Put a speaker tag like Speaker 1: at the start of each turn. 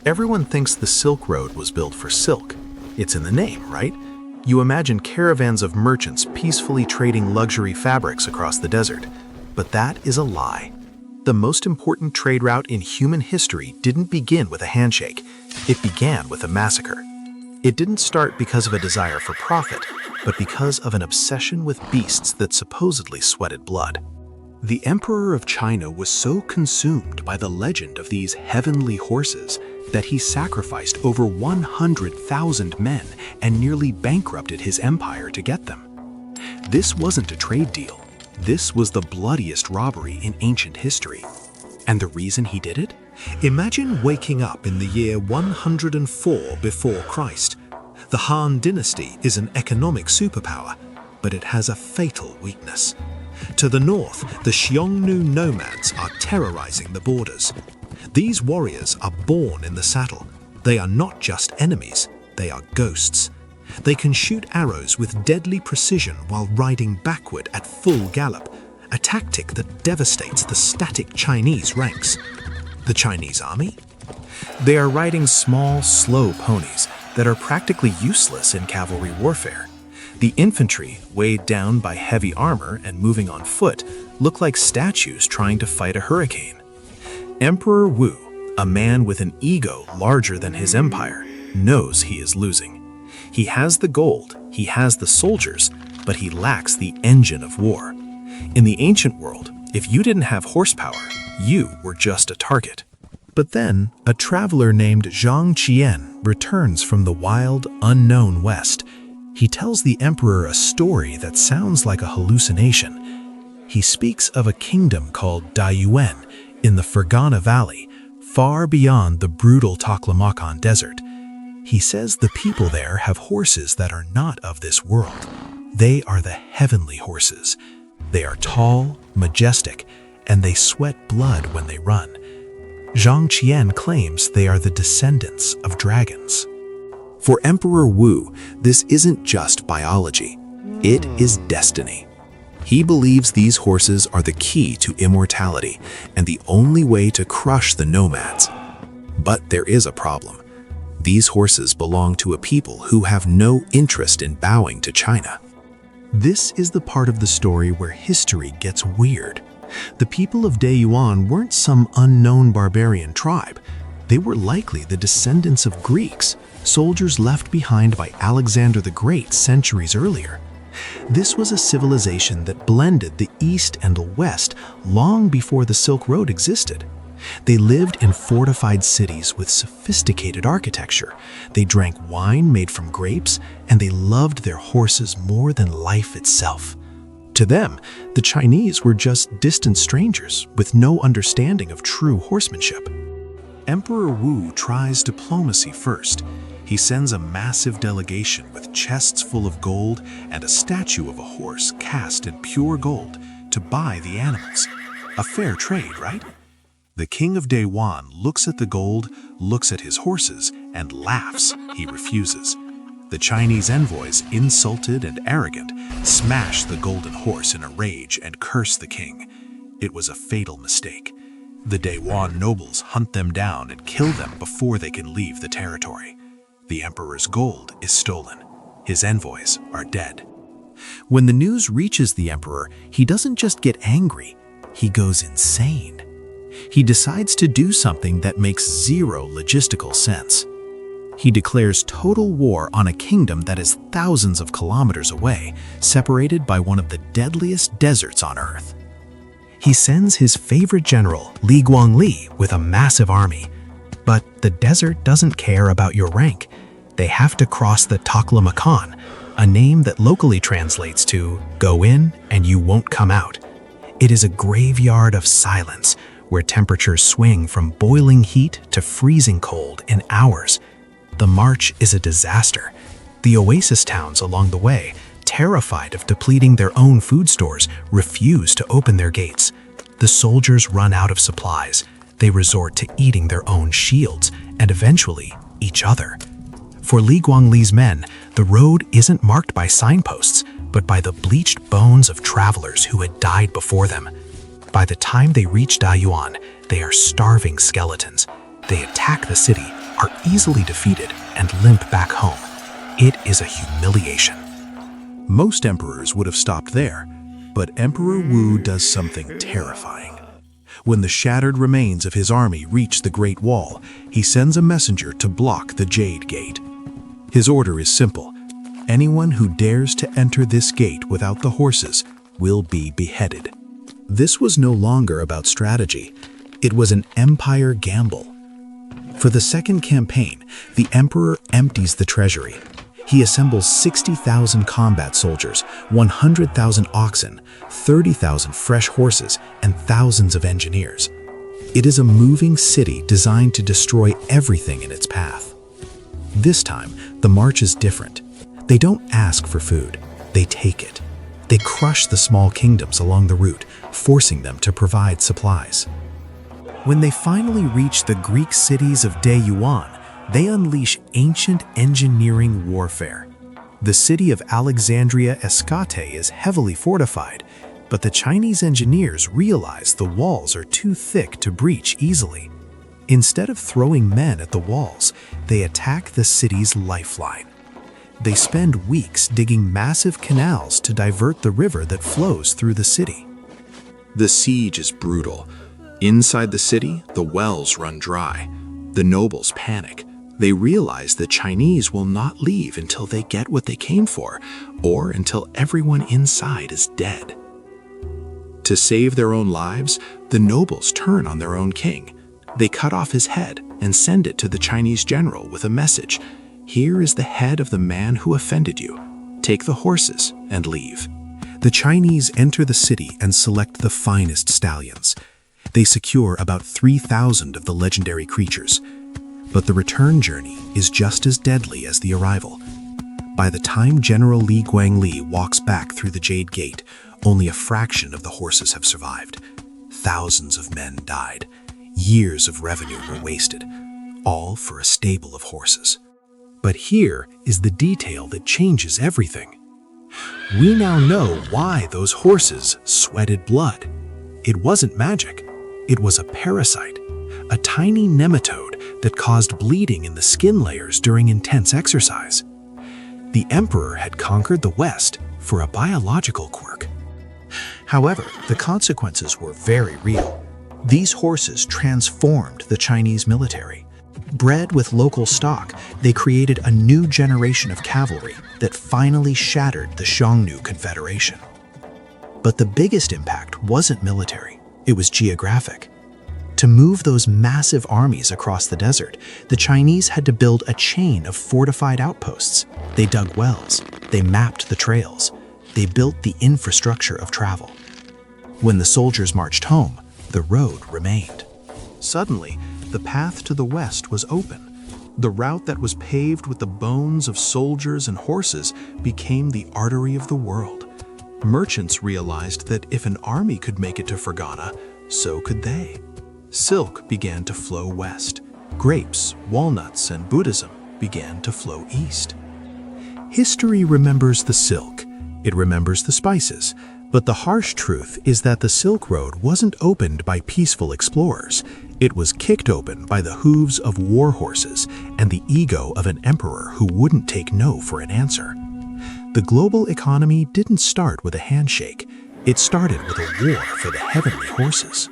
Speaker 1: Everyone thinks the Silk Road was built for silk. It's in the name, right? You imagine caravans of merchants peacefully trading luxury fabrics across the desert. But that is a lie. The most important trade route in human history didn't begin with a handshake. It began with a massacre. It didn't start because of a desire for profit, but because of an obsession with beasts that supposedly sweated blood. The Emperor of China was so consumed by the legend of these heavenly horses that he sacrificed over 100,000 men and nearly bankrupted his empire to get them. This wasn't a trade deal. This was the bloodiest robbery in ancient history. And the reason he did it?
Speaker 2: Imagine waking up in the year 104 before Christ. The Han Dynasty is an economic superpower, but it has a fatal weakness. To the north, the Xiongnu nomads are terrorizing the borders. These warriors are born in the saddle. They are not just enemies, they are ghosts. They can shoot arrows with deadly precision while riding backward at full gallop, a tactic that devastates the static Chinese ranks. The Chinese army? They are riding small, slow ponies that are practically useless in cavalry warfare. The infantry, weighed down by heavy armor and moving on foot, look like statues trying to fight a hurricane. Emperor Wu, a man with an ego larger than his empire, knows he is losing. He has the gold, he has the soldiers, but he lacks the engine of war. In the ancient world, if you didn't have horsepower, you were just a target. But then, a traveler named Zhang Qian returns from the wild, unknown West. He tells the emperor a story that sounds like a hallucination. He speaks of a kingdom called Dayuan in the Ferghana Valley, far beyond the brutal Taklamakan desert. He says the people there have horses that are not of this world. They are the heavenly horses. They are tall, majestic, and they sweat blood when they run. Zhang Qian claims they are the descendants of dragons. For Emperor Wu, this isn't just biology. It is destiny. He believes these horses are the key to immortality and the only way to crush the nomads. But there is a problem. These horses belong to a people who have no interest in bowing to China. This is the part of the story where history gets weird. The people of Dayuan weren't some unknown barbarian tribe. They were likely the descendants of Greeks, soldiers left behind by Alexander the Great centuries earlier. This was a civilization that blended the East and the West long before the Silk Road existed. They lived in fortified cities with sophisticated architecture. They drank wine made from grapes, and they loved their horses more than life itself. To them, the Chinese were just distant strangers with no understanding of true horsemanship. Emperor Wu tries diplomacy first. He sends a massive delegation with chests full of gold and a statue of a horse cast in pure gold to buy the animals. A fair trade, right? The king of Dayuan looks at the gold, looks at his horses, and laughs. He refuses. The Chinese envoys, insulted and arrogant, smash the golden horse in a rage and curse the king. It was a fatal mistake. The Dayuan nobles hunt them down and kill them before they can leave the territory. The emperor's gold is stolen. His envoys are dead. When the news reaches the emperor, he doesn't just get angry, he goes insane. He decides to do something that makes zero logistical sense. He declares total war on a kingdom that is thousands of kilometers away, separated by one of the deadliest deserts on Earth. He sends his favorite general, Li Guangli, with a massive army. But the desert doesn't care about your rank. They have to cross the Taklamakan, a name that locally translates to "go in and you won't come out." It is a graveyard of silence, where temperatures swing from boiling heat to freezing cold in hours. The march is a disaster. The oasis towns along the way, terrified of depleting their own food stores, refuse to open their gates. The soldiers run out of supplies. They resort to eating their own shields and eventually each other. For Li Guangli's men, the road isn't marked by signposts, but by the bleached bones of travelers who had died before them. By the time they reach Dayuan, they are starving skeletons. They attack the city,
Speaker 1: are easily defeated and limp back home. It is a humiliation. Most emperors would have stopped there, but Emperor Wu does something terrifying. When the shattered remains of his army reach the Great Wall, he sends a messenger to block the Jade Gate. His order is simple. Anyone who dares to enter this gate without the horses will be beheaded. This was no longer about strategy. It was an empire gamble. For the second campaign, the emperor empties the treasury. He assembles 60,000 combat soldiers, 100,000 oxen, 30,000 fresh horses, and thousands of engineers. It is a moving city designed to destroy everything in its path. This time, the march is different. They don't ask for food, they take it. They crush the small kingdoms along the route, forcing them to provide supplies. When they finally reach the Greek cities of Dayuan, they unleash ancient engineering warfare. The city of Alexandria Escate is heavily fortified, but the Chinese engineers realize the walls are too thick to breach easily. Instead of throwing men at the walls, they attack the city's lifeline. They spend weeks digging massive canals to divert the river that flows through the city. The siege is brutal. Inside the city, the wells run dry. The nobles panic. They realize the Chinese will not leave until they get what they came for, or until everyone inside is dead. To save their own lives, the nobles turn on their own king. They cut off his head and send it to the Chinese general with a message. Here is the head of the man who offended you. Take the horses and leave. The Chinese enter the city and select the finest stallions. They secure about 3,000 of the legendary creatures. But the return journey is just as deadly as the arrival. By the time General Li Guangli walks back through the Jade Gate, only a fraction of the horses have survived. Thousands of men died. Years of revenue were wasted, all for a stable of horses. But here is the detail that changes everything. We now know why those horses sweated blood. It wasn't magic. It was a parasite, a tiny nematode that caused bleeding in the skin layers during intense exercise. The emperor had conquered the West for a biological quirk. However, the consequences were very real. These horses transformed the Chinese military. Bred with local stock, they created a new generation of cavalry that finally shattered the Xiongnu Confederation. But the biggest impact wasn't military, it was geographic. To move those massive armies across the desert, the Chinese had to build a chain of fortified outposts. They dug wells, they mapped the trails, they built the infrastructure of travel. When the soldiers marched home, the road remained. Suddenly, the path to the west was open. The route that was paved with the bones of soldiers and horses became the artery of the world. Merchants realized that if an army could make it to Ferghana, so could they. Silk began to flow west. Grapes, walnuts, and Buddhism began to flow east. History remembers the silk. It remembers the spices. But the harsh truth is that the Silk Road wasn't opened by peaceful explorers. It was kicked open by the hooves of war horses and the ego of an emperor who wouldn't take no for an answer. The global economy didn't start with a handshake. It started with a war for the heavenly horses.